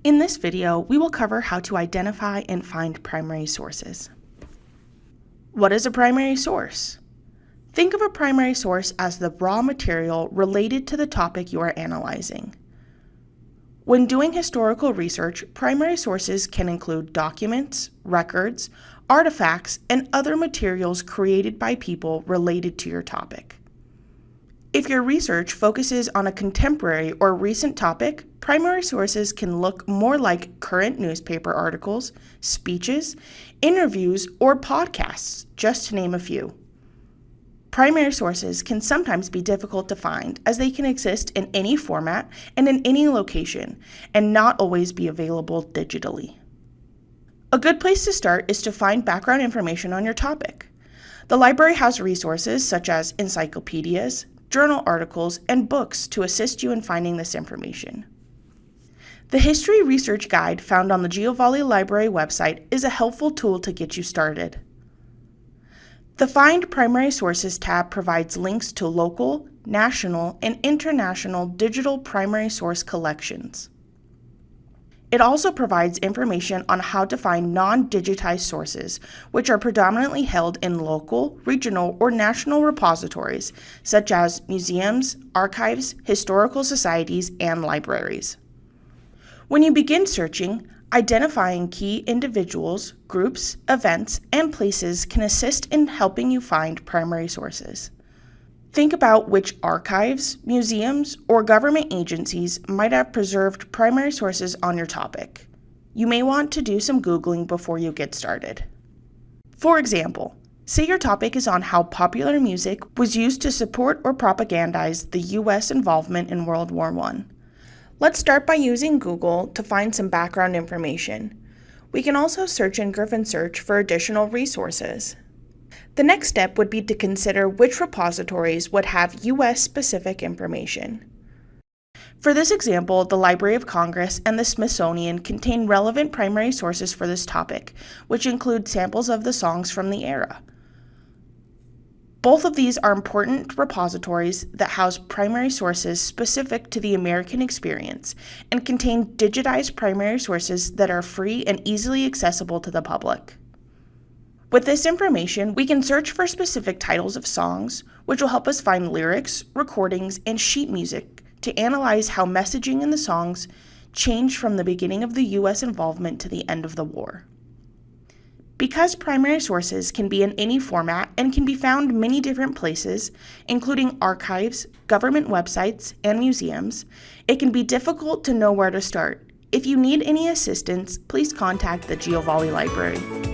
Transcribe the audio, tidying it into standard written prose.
In this video, we will cover how to identify and find primary sources. What is a primary source? Think of a primary source as the raw material related to the topic you are analyzing. When doing historical research, primary sources can include documents, records, artifacts, and other materials created by people related to your topic. If your research focuses on a contemporary or recent topic, primary sources can look more like current newspaper articles, speeches, interviews, or podcasts, just to name a few. Primary sources can sometimes be difficult to find as they can exist in any format and in any location, and not always be available digitally. A good place to start is to find background information on your topic. The library has resources such as encyclopedias, journal articles, and books to assist you in finding this information. The History Research Guide found on the GeoValley Library website is a helpful tool to get you started. The Find Primary Sources tab provides links to local, national, and international digital primary source collections. It also provides information on how to find non-digitized sources, which are predominantly held in local, regional, or national repositories, such as museums, archives, historical societies, and libraries. When you begin searching, identifying key individuals, groups, events, and places can assist in helping you find primary sources. Think about which archives, museums, or government agencies might have preserved primary sources on your topic. You may want to do some Googling before you get started. For example, say your topic is on how popular music was used to support or propagandize the U.S. involvement in World War I. Let's start by using Google to find some background information. We can also search in Griffin Search for additional resources. The next step would be to consider which repositories would have U.S.-specific information. For this example, the Library of Congress and the Smithsonian contain relevant primary sources for this topic, which include samples of the songs from the era. Both of these are important repositories that house primary sources specific to the American experience and contain digitized primary sources that are free and easily accessible to the public. With this information, we can search for specific titles of songs, which will help us find lyrics, recordings, and sheet music to analyze how messaging in the songs changed from the beginning of the U.S. involvement to the end of the war. Because primary sources can be in any format and can be found many different places, including archives, government websites, and museums, it can be difficult to know where to start. If you need any assistance, please contact the GeoValley Library.